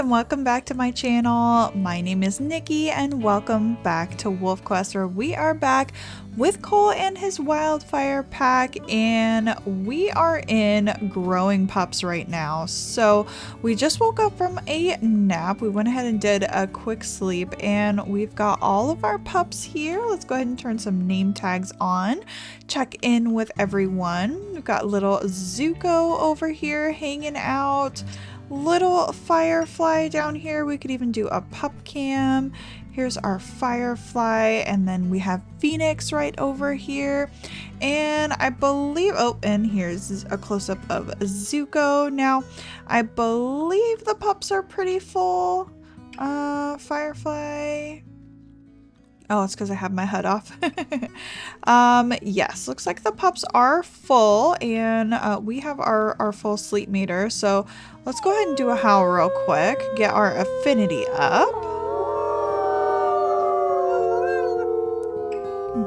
and welcome back to my channel. My name is Nikki and welcome back to Wolfquest, where we are back with Cole and his Wildfire pack, and we are in growing pups right now. So we just woke up from a nap. We went ahead and did a quick sleep, and we've got all of our pups here. Let's go ahead and turn some name tags on, check in with everyone. We've got little Zuko over here hanging out. Little Firefly down here. We could even do a pup cam. Here's our Firefly, and then we have Phoenix right over here. And I believe, oh, and here's a close-up of Zuko. Now, I believe the pups are pretty full. Firefly. Oh, it's because I have my HUD off. Yes, looks like the pups are full, and we have our full sleep meter. So let's go ahead and do a howl real quick. Get our affinity up.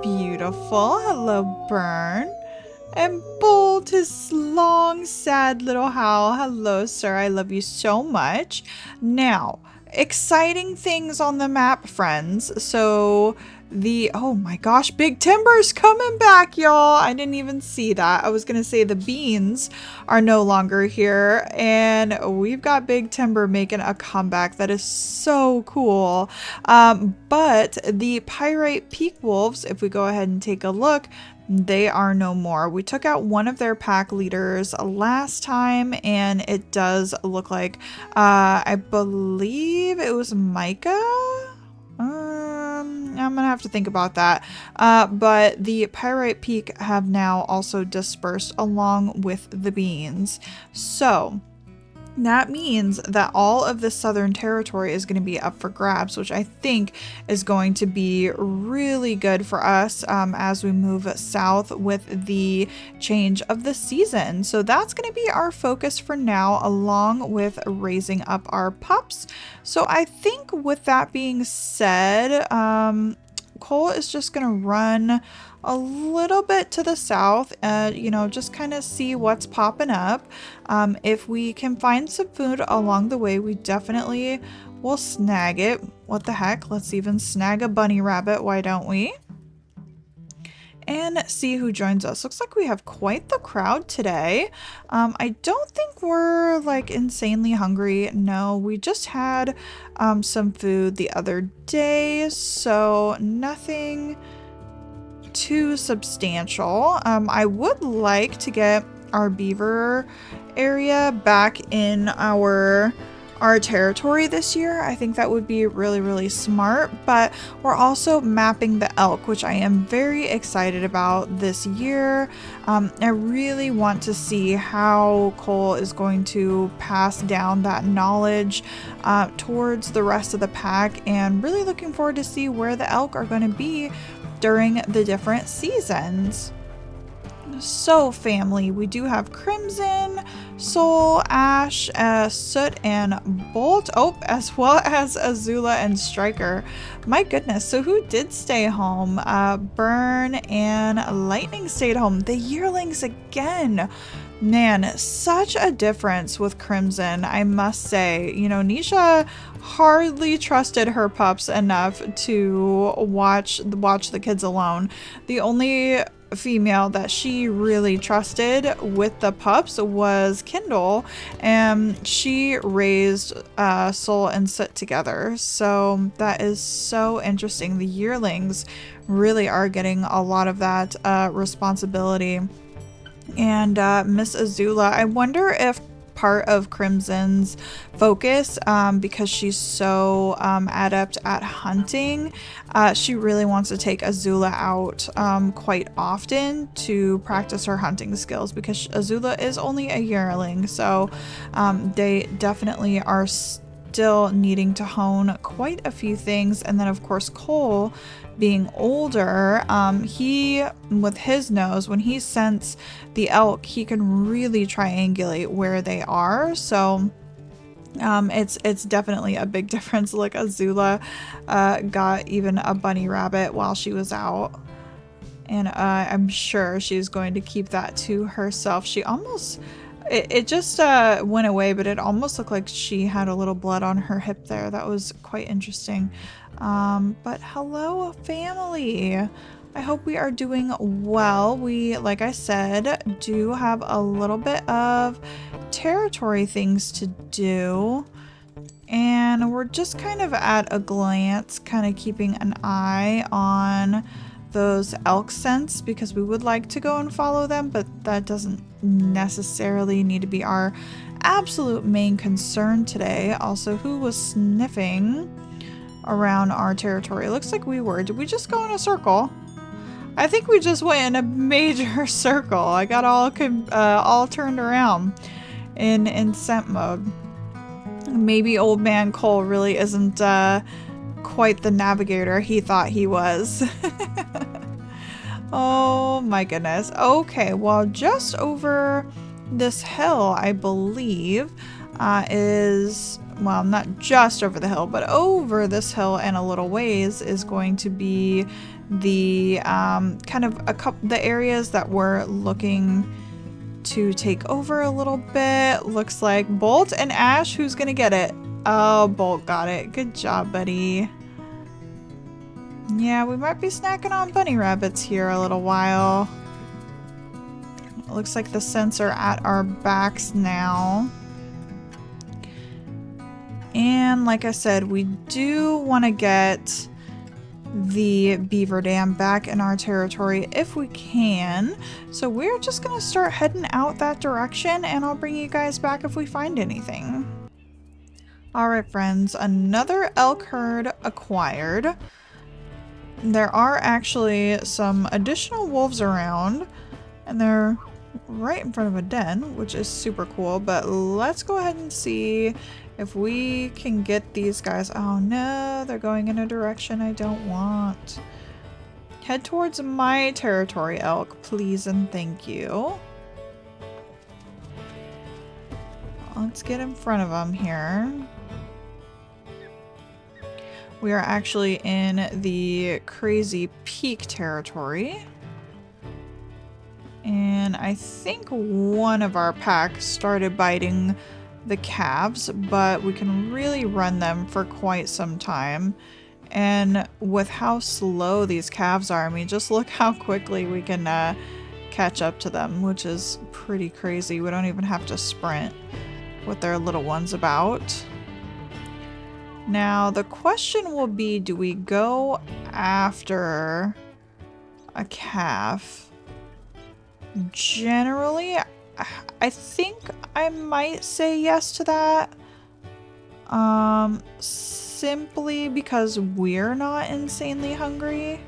Beautiful. Hello, Burn. And Bolt, his long, sad little howl. Hello, sir. I love you so much. Now, exciting things on the map, friends. So oh my gosh, Big Timber's coming back, y'all. I didn't even see that. I was gonna say the beans are no longer here, and we've got Big Timber making a comeback. That is so cool. But the Pyrite Peak Wolves, if we go ahead and take a look, they are no more. We took out one of their pack leaders last time, and it does look like, I believe it was Micah? I'm gonna have to think about that. But the Pyrite Peak have now also dispersed along with the beans. So that means that all of the southern territory is going to be up for grabs, which I think is going to be really good for us as we move south with the change of the season. So that's going to be our focus for now, along with raising up our pups. So I think with that being said, Cole is just going to run a little bit to the south, you know, just kind of see what's popping up. If we can find some food along the way, we definitely will snag it. What the heck? Let's even snag a bunny rabbit. Why don't we? And see who joins us. Looks like we have quite the crowd today. I don't think we're like insanely hungry. No, we just had some food the other day, so nothing too substantial. I would like to get our beaver area back in our territory this year. I think that would be really smart, but we're also mapping the elk, which I am very excited about this year. I really want to see how Cole is going to pass down that knowledge towards the rest of the pack, and really looking forward to see where the elk are going to be during the different seasons. So family, we do have Crimson, Soul, Ash, Soot, and Bolt, as well as Azula and Striker. My goodness, so who did stay home? Burn and Lightning stayed home. The yearlings again. Man, such a difference with Crimson, I must say. You know, Nisha hardly trusted her pups enough to watch the kids alone. The only female that she really trusted with the pups was Kindle, and she raised Soul and Soot together. So that is so interesting. The yearlings really are getting a lot of that responsibility. And Miss Azula, I wonder if part of Crimson's focus, because she's so adept at hunting, she really wants to take Azula out quite often to practice her hunting skills, because Azula is only a yearling. So they definitely are still needing to hone quite a few things. And then of course Cole, being older, he, with his nose, when he scents the elk, he can really triangulate where they are. So it's definitely a big difference. Like Azula got even a bunny rabbit while she was out, and I'm sure she's going to keep that to herself. She almost It just went away, but it almost looked like she had a little blood on her hip there. That was quite interesting. But hello, family. I hope we are doing well. We, like I said, do have a little bit of territory things to do. And we're just kind of at a glance, kind of keeping an eye on those elk scents because we would like to go and follow them, but that doesn't necessarily need to be our absolute main concern today. Also, who was sniffing around our territory? It looks like we were. Did we just go in a circle? I think we just went in a major circle. I got all turned around in scent mode. Maybe old man Cole really isn't quite the navigator he thought he was. Oh my goodness. Okay, well, just over this hill, I believe, is, well, not just over the hill, but over this hill and a little ways is going to be the kind of the areas that we're looking to take over a little bit. Looks like Bolt and Ash, who's gonna get it? Oh, Bolt got it. Good job, buddy. Yeah, we might be snacking on bunny rabbits here a little while. It looks like the scents are at our backs now. And like I said, we do want to get the beaver dam back in our territory if we can. So we're just going to start heading out that direction, and I'll bring you guys back if we find anything. Alright friends, another elk herd acquired. There are actually some additional wolves around, and they're right in front of a den, which is super cool. But let's go ahead and see if we can get these guys. Oh no, they're going in a direction I don't want. Head towards my territory, elk, please and thank you. Let's get in front of them here. We are actually in the Crazy Peak territory. And I think one of our pack started biting the calves, but we can really run them for quite some time. And with how slow these calves are, I mean, just look how quickly we can catch up to them, which is pretty crazy. We don't even have to sprint with their little ones about. Now, the question will be, do we go after a calf? Generally, I think I might say yes to that. Simply because we're not insanely hungry.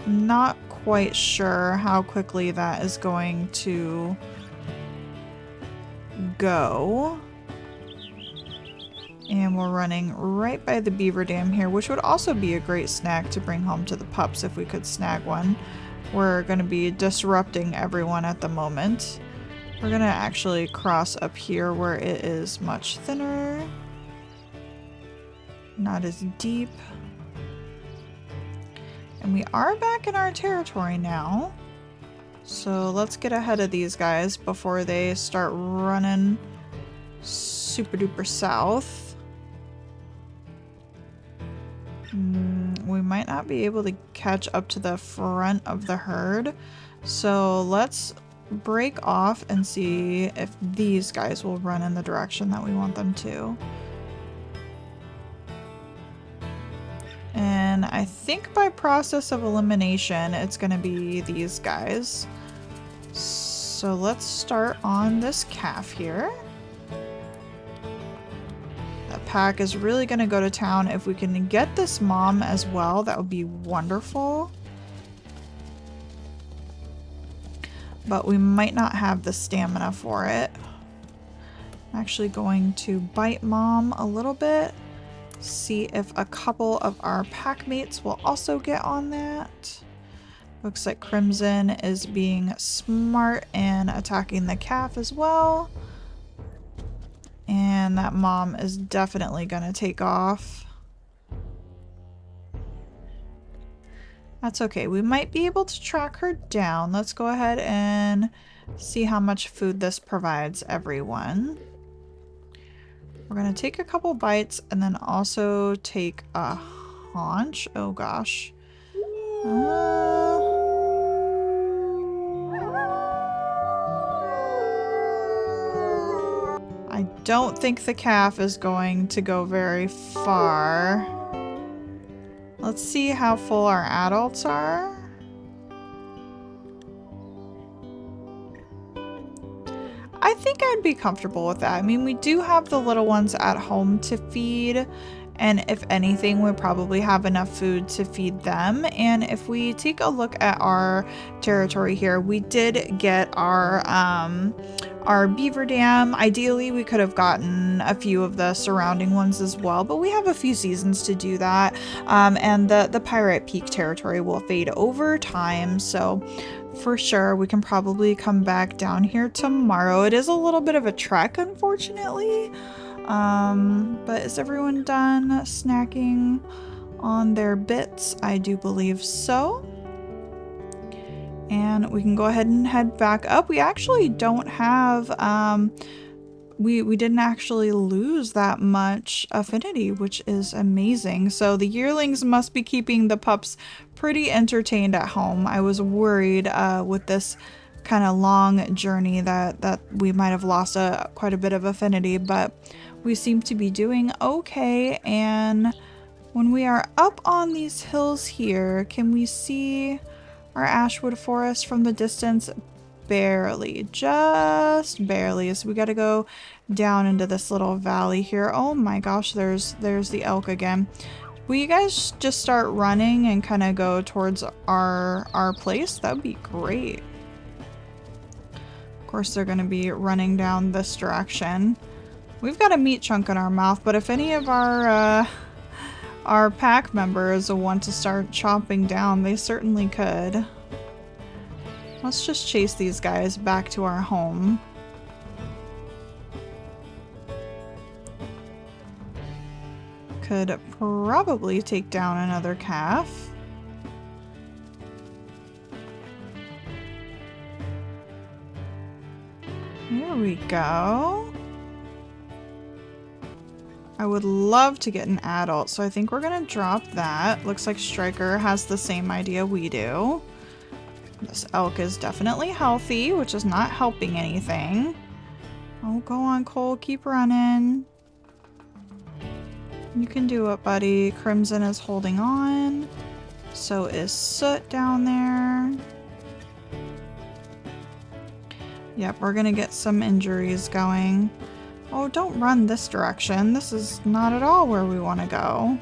Not quite sure how quickly that is going to go. And we're running right by the beaver dam here, which would also be a great snack to bring home to the pups if we could snag one. We're going to be disrupting everyone at the moment. We're going to actually cross up here where it is much thinner. Not as deep. And we are back in our territory now. So let's get ahead of these guys before they start running super duper south. We might not be able to catch up to the front of the herd. So let's break off and see if these guys will run in the direction that we want them to. And I think by process of elimination, it's going to be these guys. So let's start on this calf here. That pack is really going to go to town. If we can get this mom as well, that would be wonderful. But we might not have the stamina for it. I'm actually going to bite mom a little bit. See if a couple of our pack mates will also get on that. Looks like Crimson is being smart and attacking the calf as well. And that mom is definitely gonna take off. That's okay. We might be able to track her down. Let's go ahead and see how much food this provides everyone. We're gonna take a couple bites and then also take a haunch. Oh gosh. I don't think the calf is going to go very far. Let's see how full our adults are. I think I'd be comfortable with that. I mean, we do have the little ones at home to feed, and if anything, we probably have enough food to feed them. And if we take a look at our territory here, we did get our beaver dam. Ideally, we could have gotten a few of the surrounding ones as well, but we have a few seasons to do that. And the Pirate Peak territory will fade over time, so for sure we can probably come back down here tomorrow. It is a little bit of a trek, unfortunately. But is everyone done snacking on their bits? I do believe so. And we can go ahead and head back up. We actually don't have, we didn't actually lose that much affinity, which is amazing. So the yearlings must be keeping the pups pretty entertained at home. I was worried with this kind of long journey that we might have lost quite a bit of affinity, but we seem to be doing okay. And when we are up on these hills here, can we see our Ashwood Forest from the distance? Barely, just barely. So we got to go down into this little valley here. Oh my gosh, there's the elk again. Will you guys just start running and kind of go towards our place? That would be great. Of course, they're going to be running down this direction. We've got a meat chunk in our mouth, but if any of our pack members want to start chopping down, they certainly could. Let's just chase these guys back to our home. Could probably take down another calf. Here we go. I would love to get an adult, so I think we're gonna drop that. Looks like Striker has the same idea we do. This elk is definitely healthy, which is not helping anything. Oh, go on, Cole. Keep running. You can do it, buddy. Crimson is holding on. So is Soot down there. Yep, we're gonna get some injuries going. Oh, don't run this direction. This is not at all where we want to go.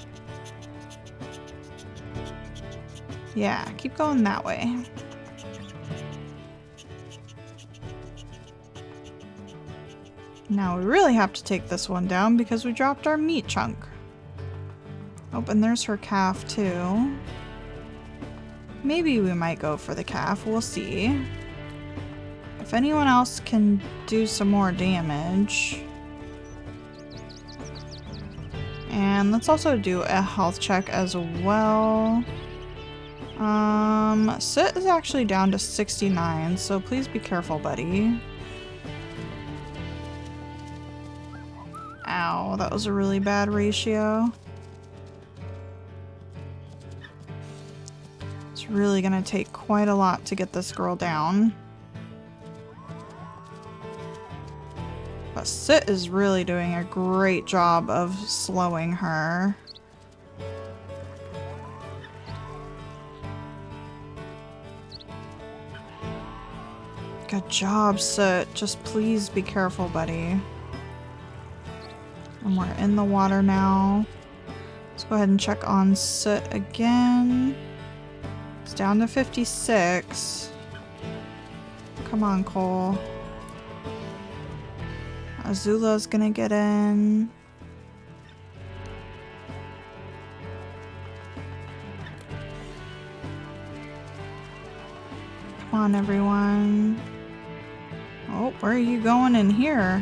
Yeah, keep going that way. Now we really have to take this one down because we dropped our meat chunk. Oh, and there's her calf too. Maybe we might go for the calf. We'll see. If anyone else can do some more damage. And let's also do a health check as well. Sit is actually down to 69, so please be careful, buddy. Ow, that was a really bad ratio. It's really gonna take quite a lot to get this girl down. But Sit is really doing a great job of slowing her. Good job, Sit. Just please be careful, buddy. And we're in the water now. Let's go ahead and check on Sit again. It's down to 56. Come on, Cole. Azula's gonna get in. Come on, everyone. Oh, where are you going in here?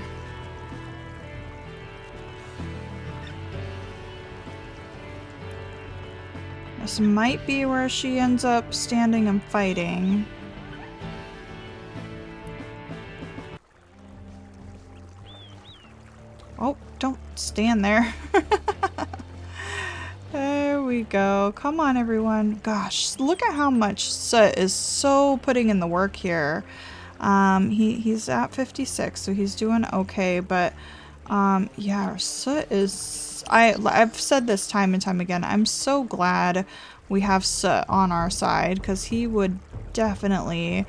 This might be where she ends up standing and fighting. Oh, don't stand there. There we go. Come on, everyone. Gosh, look at how much Soot is so putting in the work here. He's at 56, so he's doing okay, but yeah, Soot is... I've said this time and time again, I'm so glad we have Soot on our side, because he would definitely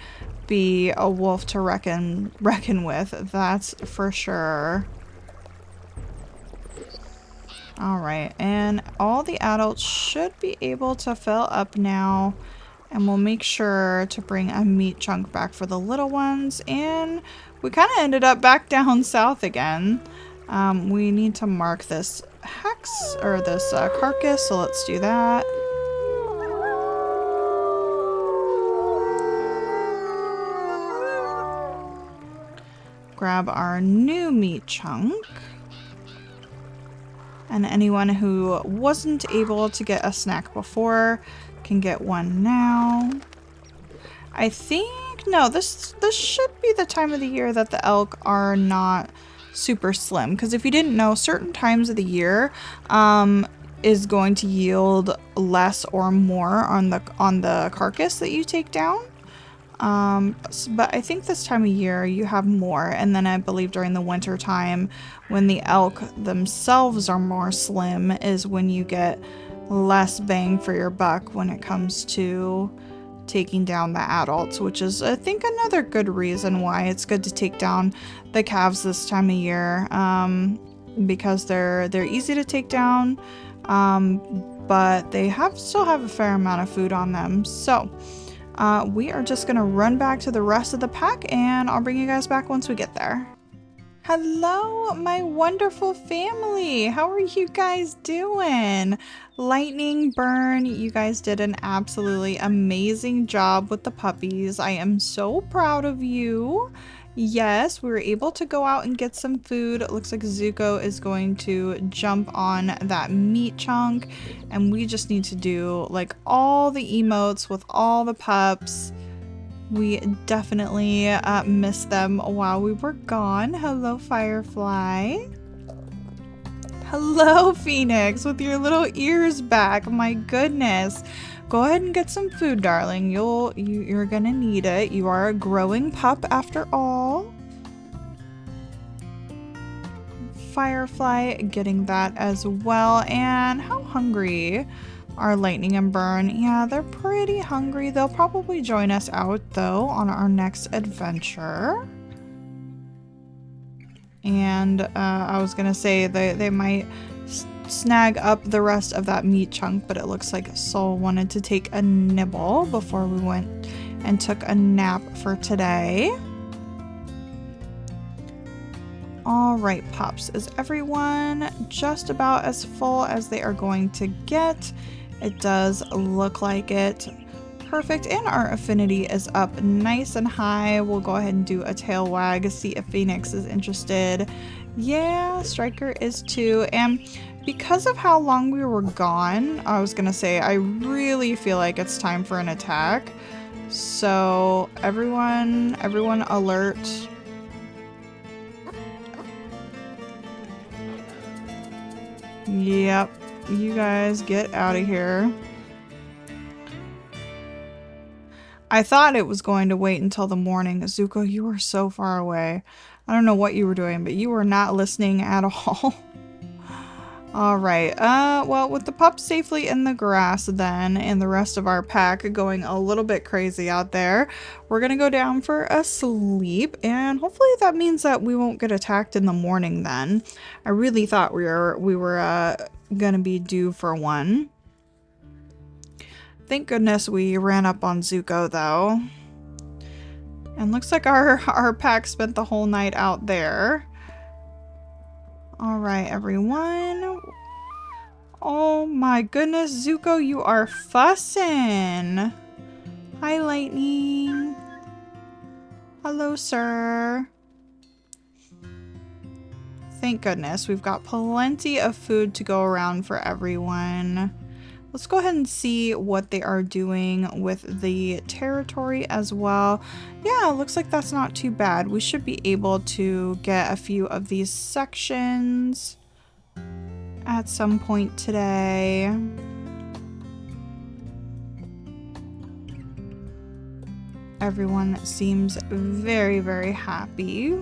be a wolf to reckon with, that's for sure. Alright, and all the adults should be able to fill up now, and we'll make sure to bring a meat chunk back for the little ones, and we kind of ended up back down south again. We need to mark this hex, or this carcass, so let's do that. Grab our new meat chunk. And anyone who wasn't able to get a snack before can get one now. I think, no, this should be the time of the year that the elk are not super slim. Because if you didn't know, certain times of the year is going to yield less or more on the carcass that you take down. But I think this time of year you have more, and then I believe during the winter time when the elk themselves are more slim is when you get less bang for your buck when it comes to taking down the adults, which is I think another good reason why it's good to take down the calves this time of year, because they're easy to take down, but they still have a fair amount of food on them. So we are just gonna run back to the rest of the pack, and I'll bring you guys back once we get there. Hello, my wonderful family. How are you guys doing? Lightning, Burn, you guys did an absolutely amazing job with the puppies. I am so proud of you. Yes, we were able to go out and get some food. It looks like Zuko is going to jump on that meat chunk, and we just need to do like all the emotes with all the pups. We definitely missed them while we were gone. Hello, Firefly. Hello, Phoenix, with your little ears back. My goodness. Go ahead and get some food, darling. You're gonna need it. You are a growing pup after all. Firefly getting that as well. And how hungry are Lightning and Burn? Yeah, they're pretty hungry. They'll probably join us out though on our next adventure. And I was gonna say they might snag up the rest of that meat chunk, but it looks like Soul wanted to take a nibble before we went and took a nap for today. All right, Pups, is everyone just about as full as they are going to get? It does look like it. Perfect, and our affinity is up nice and high. We'll go ahead and do a tail wag, see if Phoenix is interested. Yeah, Striker is too. And because of how long we were gone, I was gonna say, I really feel like it's time for an attack. So everyone alert. Yep, you guys get out of here. I thought it was going to wait until the morning. Zuko, you were so far away. I don't know what you were doing, but you were not listening at all. All right, well, with the pups safely in the grass then, and the rest of our pack going a little bit crazy out there, we're gonna go down for a sleep, and hopefully that means that we won't get attacked in the morning then. I really thought we were gonna be due for one. Thank goodness we ran up on Zuko though. And looks like our pack spent the whole night out there. All right, everyone. Oh my goodness, Zuko, you are fussing. Hi, Lightning. Hello, sir. Thank goodness, we've got plenty of food to go around for everyone. Let's go ahead and see what they are doing with the territory as well. Yeah, it looks like that's not too bad. We should be able to get a few of these sections at some point today. Everyone seems very, very happy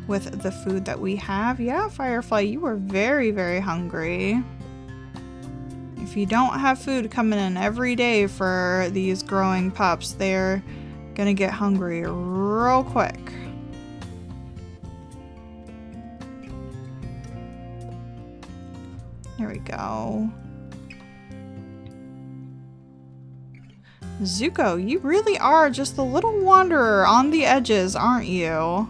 with the food that we have. Yeah, Firefly, you are very, very hungry. If you don't have food coming in every day for these growing pups, they're gonna get hungry real quick. There we go. Zuko, you really are just a little wanderer on the edges, aren't you?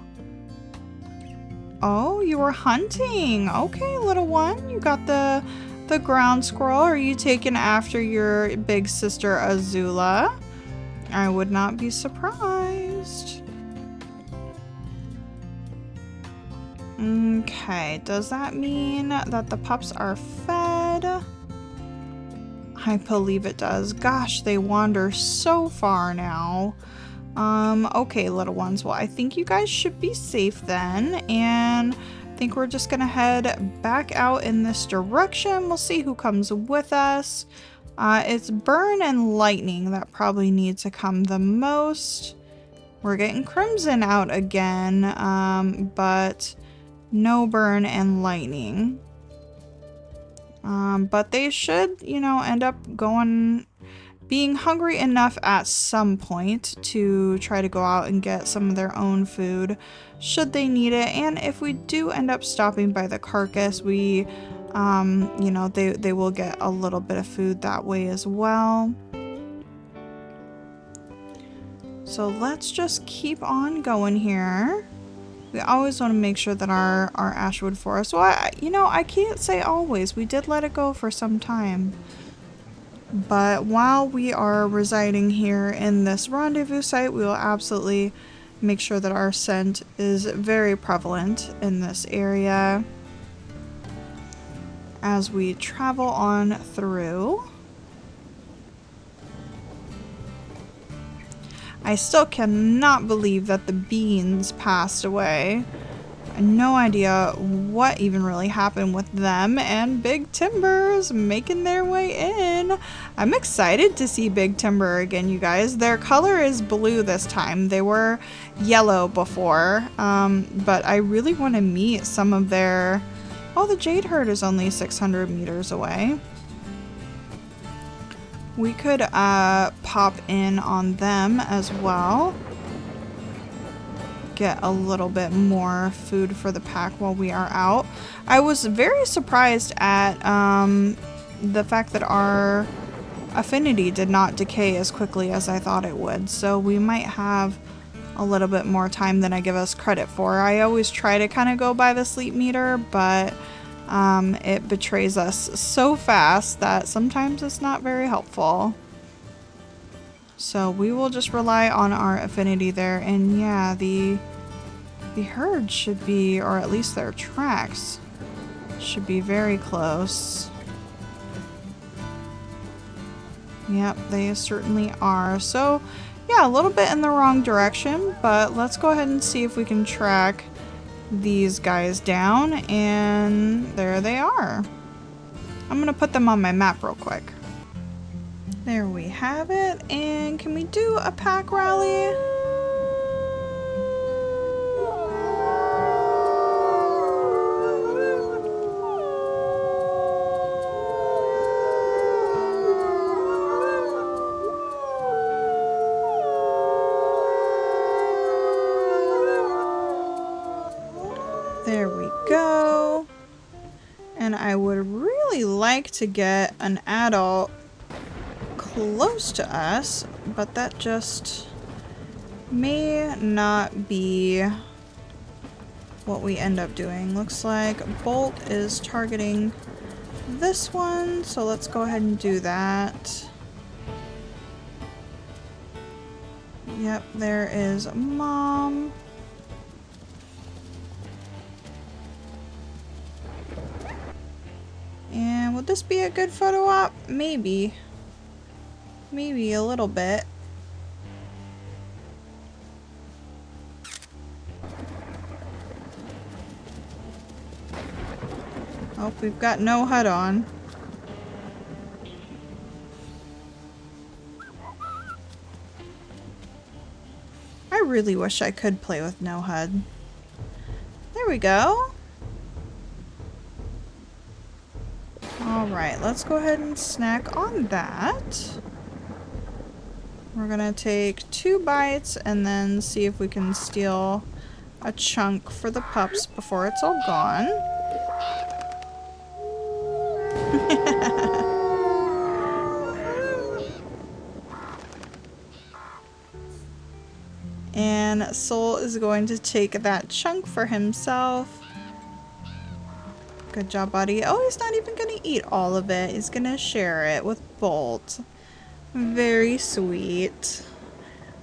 Oh, you were hunting. Okay, little one. You got the ground squirrel. Are you taking after your big sister Azula? I would not be surprised. Okay, does that mean that the pups are fed? I believe it does. Gosh, they wander so far now. Okay, little ones. Well, I think you guys should be safe then. And I think we're just gonna head back out in this direction. We'll see who comes with us. It's Burn and Lightning that probably need to come the most. We're getting Crimson out again, but no Burn and Lightning. But they should, you know, end up being hungry enough at some point to try to go out and get some of their own food should they need it. And if we do end up stopping by the carcass, we, you know, they will get a little bit of food that way as well. So let's just keep on going here. We always want to make sure that our Ashwood Forest, well, you know, I can't say always. We did let it go for some time. But while we are residing here in this rendezvous site, we will absolutely make sure that our scent is very prevalent in this area as we travel on through. I still cannot believe that the beans passed away. No idea what even really happened with them, and Big Timber's making their way in. I'm excited to see Big Timber again, you guys. Their color is blue this time. They were yellow before, but I really want to meet some of their... Oh, the Jade Herd is only 600 meters away. We could pop in on them as well. Get a little bit more food for the pack while we are out. I was very surprised at the fact that our affinity did not decay as quickly as I thought it would. So we might have a little bit more time than I give us credit for. I always try to kind of go by the sleep meter, but it betrays us so fast that sometimes it's not very helpful. So we will just rely on our affinity there. And yeah, the herd should be, or at least their tracks, should be very close. Yep, they certainly are. So yeah, a little bit in the wrong direction, but let's go ahead and see if we can track these guys down, and there they are. I'm gonna put them on my map real quick. There we have it. And can we do a pack rally? There we go. And I would really like to get an adult close to us, but that just may not be what we end up doing. Looks like Bolt is targeting this one, so let's go ahead and do that. Yep, there is Mom. And Would this be a good photo op? Maybe. Maybe a little bit. Oh, we've got no HUD on. I really wish I could play with no HUD. There we go. Alright, let's go ahead and snack on that. We're gonna take 2 bites and then see if we can steal a chunk for the pups before it's all gone. And Soul is going to take that chunk for himself. Good job, buddy. Oh, he's not even gonna eat all of it. He's gonna share it with Bolt. Very sweet.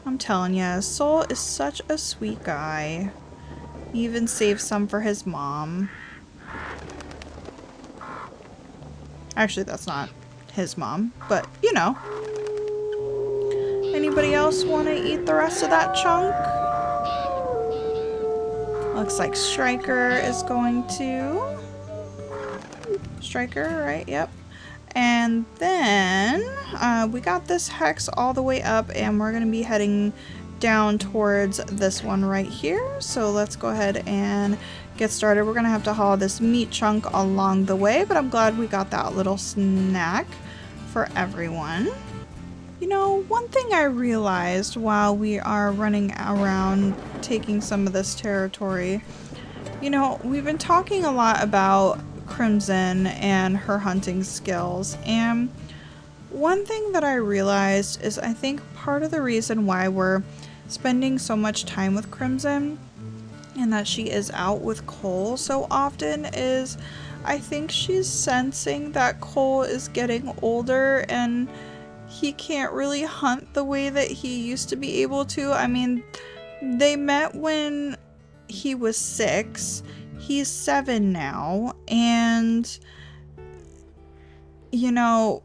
I'm telling you, Soul is such a sweet guy. He even saved some for his mom. Actually, that's not his mom, but you know. Anybody else want to eat the rest of that chunk? Looks like Striker is going to. Striker, right? Yep. And then we got this hex all the way up and we're going to be heading down towards this one right here. So let's go ahead and get started. We're going to have to haul this meat chunk along the way, but I'm glad we got that little snack for everyone. You know, one thing I realized while we are running around taking some of this territory, you know, we've been talking a lot about Crimson and her hunting skills, and one thing that I realized is I think part of the reason why we're spending so much time with Crimson and that she is out with Cole so often is I think she's sensing that Cole is getting older and he can't really hunt the way that he used to be able to. I mean, they met when he was 6. He's 7 now, and you know,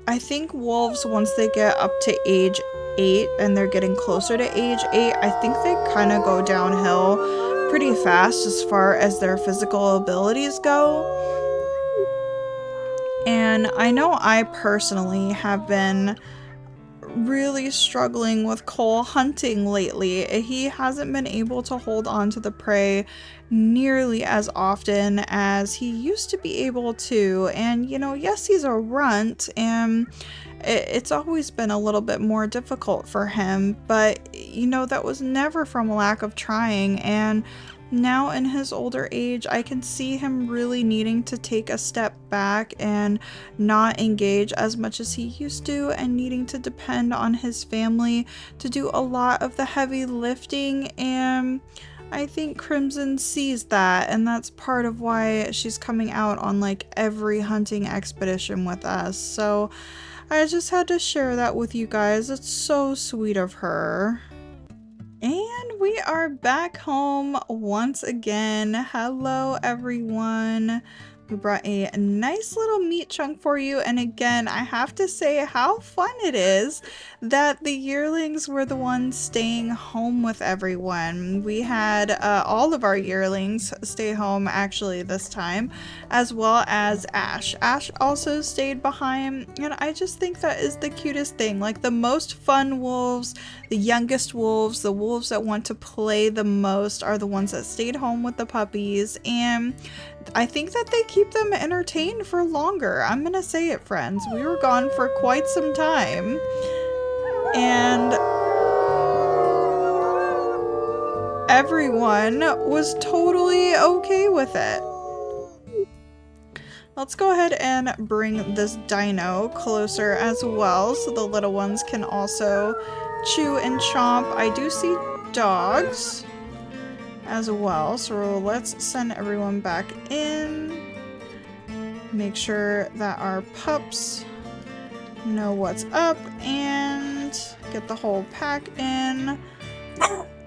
I think wolves, once they get up to age 8 and they're getting closer to age 8, I think they kind of go downhill pretty fast as far as their physical abilities go. And I know I personally have been really struggling with Cole hunting lately. He hasn't been able to hold on to the prey nearly as often as he used to be able to. And you know, yes, he's a runt and it's always been a little bit more difficult for him, but you know, that was never from a lack of trying. And now in his older age, I can see him really needing to take a step back and not engage as much as he used to, and needing to depend on his family to do a lot of the heavy lifting. And I think Crimson sees that, and that's part of why she's coming out on like every hunting expedition with us. So I just had to share that with you guys. It's so sweet of her. And we are back home once again. Hello everyone. We brought a nice little meat chunk for you, and again, I have to say how fun it is that the yearlings were the ones staying home with everyone. We had all of our yearlings stay home actually this time, as well as Ash. Ash also stayed behind, and I just think that is the cutest thing. Like, the most fun wolves, the youngest wolves, the wolves that want to play the most are the ones that stayed home with the puppies, and I think that they keep them entertained for longer. I'm gonna say it, friends. We were gone for quite some time, and everyone was totally okay with it. Let's go ahead and bring this dino closer as well so the little ones can also chew and chomp. I do see dogs as well, so let's send everyone back in. Make sure that our pups know what's up and get the whole pack in.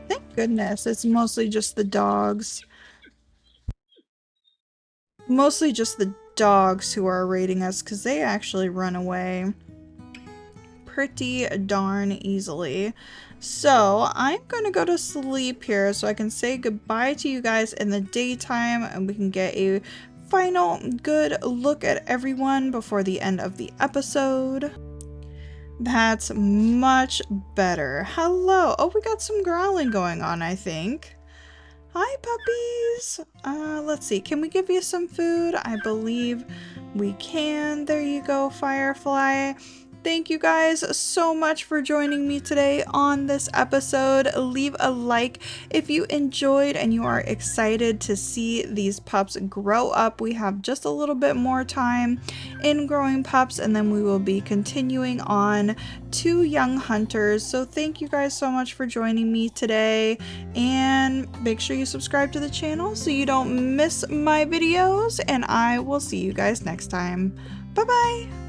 Thank goodness it's mostly just the dogs. Mostly just the dogs who are raiding us because they actually run away pretty darn easily. So I'm gonna go to sleep here so I can say goodbye to you guys in the daytime and we can get a final good look at everyone before the end of the episode. That's much better. Hello. Oh, we got some growling going on, I think. Hi, puppies. Let's see. Can we give you some food? I believe we can. There you go, Firefly. Thank you guys so much for joining me today on this episode. Leave a like if you enjoyed and you are excited to see these pups grow up. We have just a little bit more time in growing pups and then we will be continuing on to young hunters. So thank you guys so much for joining me today, and make sure you subscribe to the channel so you don't miss my videos, and I will see you guys next time. Bye bye!